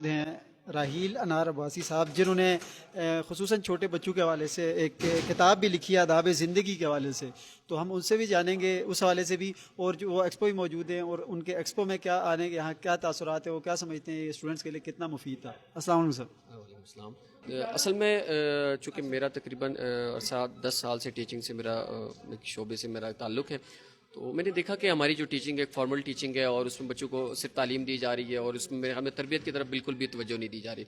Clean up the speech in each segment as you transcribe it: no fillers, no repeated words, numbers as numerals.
ہیں راحیل انار عباسی صاحب، جنہوں نے خصوصاً چھوٹے بچوں کے حوالے سے ایک کتاب بھی لکھی ہے آداب زندگی کے حوالے سے، تو ہم ان سے بھی جانیں گے اس حوالے سے بھی، اور جو وہ ایکسپو بھی موجود ہیں اور ان کے ایکسپو میں کیا آنے کے یہاں کیا تاثرات ہیں، وہ کیا سمجھتے ہیں یہ اسٹوڈنٹس کے لیے کتنا مفید تھا۔ السلام علیکم سر۔ وعلیکم السلام۔ اصل میں چونکہ میرا تقریباً 10 سال سے ٹیچنگ سے میرا شعبے سے میرا تعلق ہے، تو میں نے دیکھا کہ ہماری جو ٹیچنگ ہے ایک فارمل ٹیچنگ ہے، اور اس میں بچوں کو صرف تعلیم دی جا رہی ہے، اور اس میں ہمیں تربیت کی طرف بالکل بھی توجہ نہیں دی جا رہی۔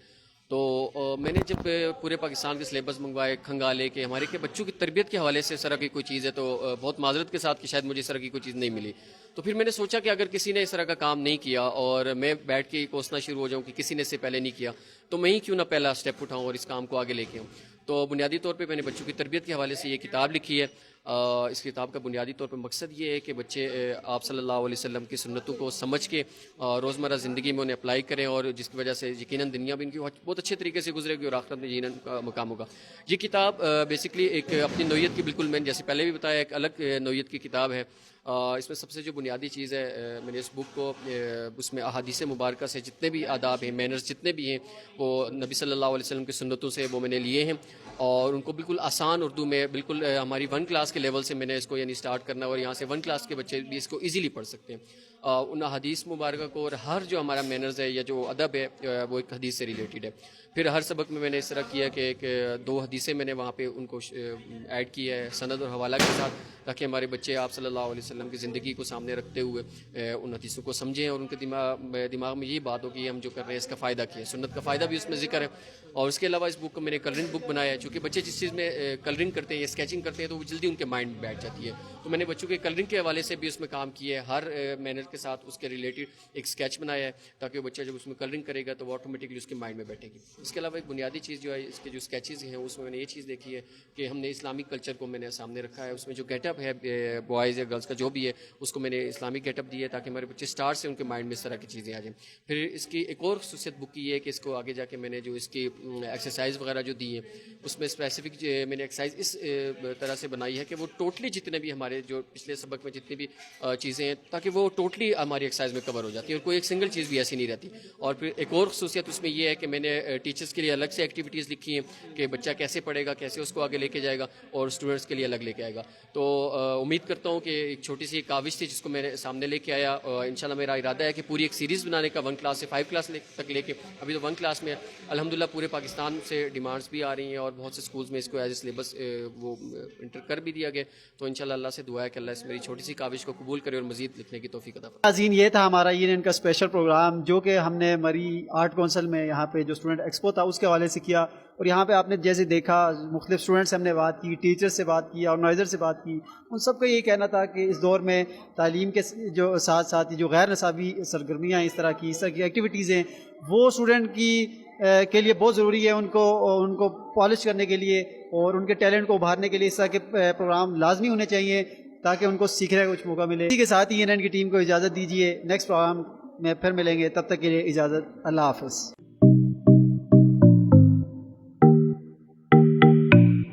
تو میں نے جب پورے پاکستان کے سلیبس منگوائے کھنگالے کہ ہمارے کے بچوں کی تربیت کے حوالے سے اس طرح کی کوئی چیز ہے، تو بہت معذرت کے ساتھ کہ شاید مجھے اس طرح کی کوئی چیز نہیں ملی۔ تو پھر میں نے سوچا کہ اگر کسی نے اس طرح کا کام نہیں کیا اور میں بیٹھ کے کوسنا شروع ہو جاؤں کہ کسی نے اس سے پہلے نہیں کیا، تو میں ہی کیوں نہ پہلا سٹیپ اٹھاؤں اور اس کام کو آگے لے کے آؤں۔ تو بنیادی طور پہ میں نے بچوں کی تربیت کے حوالے سے یہ کتاب لکھی ہے۔ اس کتاب کا بنیادی طور پہ مقصد یہ ہے کہ بچے آپ صلی اللہ علیہ وسلم کی سنتوں کو سمجھ کے روزمرہ زندگی میں انہیں اپلائی کریں، اور جس کی وجہ سے یقیناً دنیا بھی ان کی بہت اچھے طریقے سے گزرے گی اور آخرت میں یقیناً کا مقام ہوگا۔ یہ کتاب بیسکلی ایک اپنی نوعیت کی، بالکل میں نے جیسے پہلے بھی بتایا، ایک الگ نوعیت کی کتاب ہے۔ اس میں سب سے جو بنیادی چیز ہے، میں نے اس بک کو اس میں احادیث مبارکہ سے جتنے بھی آداب ہیں، مینرز جتنے بھی ہیں، وہ نبی صلی اللہ علیہ وسلم کی سنتوں سے وہ میں نے لیے ہیں، اور ان کو بالکل آسان اردو میں، بالکل ہماری 1 کلاس کے لیول سے میں نے اس کو یعنی سٹارٹ کرنا، اور یہاں سے 1 کلاس کے بچے بھی اس کو ایزیلی پڑھ سکتے ہیں۔ ان حدیث مبارکہ کو، اور ہر جو ہمارا مینرز ہے یا جو ادب ہے وہ ایک حدیث سے ریلیٹڈ ہے۔ پھر ہر سبق میں نے اس طرح کیا کہ 2 حدیثیں میں نے وہاں پہ ان کو ایڈ کیا ہے سند اور حوالہ کے ساتھ، تاکہ ہمارے بچے آپ صلی اللہ علیہ وسلم کی زندگی کو سامنے رکھتے ہوئے ان حدیثوں کو سمجھیں، اور ان کے دماغ میں یہی بات ہو کہ ہم جو کر رہے ہیں اس کا فائدہ کیا ہے، سنت کا فائدہ بھی اس میں ذکر ہے۔ اور اس کے علاوہ اس بک کو میں نے کلرنگ بک بنایا ہے، چونکہ بچے جس چیز میں کلرنگ کرتے ہیں یا اسکیچنگ کرتے ہیں تو وہ جلدی ان کے مائنڈ میں بیٹھ جاتی ہے، تو میں نے بچوں کے کلرنگ کے حوالے سے بھی اس میں کام کیا ہے، ہر مینر کے ساتھ اس کے ریلیٹڈ ایک اسکیچ بنایا ہے، تاکہ وہ بچہ جب اس میں کلرنگ کرے گا تو وہ آٹومیٹکلی اس کے مائنڈ میں بیٹھے گی۔ اس کے علاوہ ایک بنیادی چیز جو ہے اس کے جو اسکیچز ہیں، اس میں نے یہ چیز دیکھی ہے کہ ہم نے اسلامک کلچر کو میں نے سامنے رکھا ہے، اس میں جو گیٹ اپ ہے بوائز یا گرلس کا جو بھی ہے اس کو میں نے اسلامک گیٹ اپ دی ہے، تاکہ ہمارے بچے اسٹارٹ سے ان کے مائنڈ میں اس طرح کی چیزیں آ جائیں۔ پھر اس کی ایک اور خصوصیت بک کی یہ ہے کہ اس کو آگے جا کے میں نے جو اس کی ایکسرسائز وغیرہ جو دی ہیں، اس میں اسپیسیفک میں نے ایکسرسائز اس طرح سے بنائی ہے کہ وہ ٹوٹلی جتنے بھی ہمارے جو پچھلے سبق میں جتنی بھی چیزیں ہیں، تاکہ وہ ٹوٹلی ہماری ایکسرسائز میں کور ہو جاتی ہے، اور کوئی ایک سنگل چیز بھی ایسی نہیں رہتی۔ اور پھر ایک اور خصوصیت اس میں یہ ہے کہ میں نے ٹیچرز کے لیے الگ سے ایکٹیویٹیز لکھی ہیں کہ بچہ کیسے پڑھے گا، کیسے اس کو آگے لے کے جائے گا، اور اسٹوڈنٹس کے لیے الگ لے کے آئے گا۔ تو امید کرتا ہوں کہ ایک چھوٹی سی کاوش تھی جس کو میں نے سامنے لے کے آیا، انشاءاللہ میرا ارادہ ہے کہ پوری ایک سیریز بنانے کا 1 کلاس سے 5 کلاس تک لے کے، ابھی تو 1 کلاس میں الحمدللہ پورے پاکستان سے ڈیمانڈز بھی آ رہی ہیں، اور بہت سے اسکولز میں اس کو ایز اے سلیبس وہ انٹر کر بھی دیا گیا، تو انشاءاللہ اللہ سے دعا ہے کہ اللہ اس میری چھوٹی سی کاوش کو قبول کرے اور مزید لکھنے کی توفیق عطا فرمائے۔ ناظرین، یہ تھا ہمارا یونین کا اسپیشل پروگرام، جو کہ ہم نے مری آرٹ کونسل میں یہاں پہ جو اسٹوڈنٹ ایکسپو تھا اس کے حوالے سے کیا، اور یہاں پہ آپ نے جیسے دیکھا مختلف اسٹوڈنٹ سے ہم نے بات کی، ٹیچر سے بات کی، آرگنائزر سے بات کی، ان سب کا یہ کہنا تھا کہ اس دور میں تعلیم کے جو ساتھ ساتھ جو غیر نصابی سرگرمیاں اس طرح کی ایکٹیویٹیز ہیں، وہ اسٹوڈنٹ کے لیے بہت ضروری ہے، ان کو پالش کرنے کے لیے اور ان کے ٹیلنٹ کو ابھارنے کے لیے اس طرح کے پروگرام لازمی ہونے چاہیے، تاکہ ان کو سیکھنے کا کچھ موقع ملے۔ اسی کے ساتھ ہی این کی ٹیم کو اجازت دیجیے، نیکسٹ پروگرام میں پھر ملیں گے، تب تک کے لیے اجازت، اللہ حافظ۔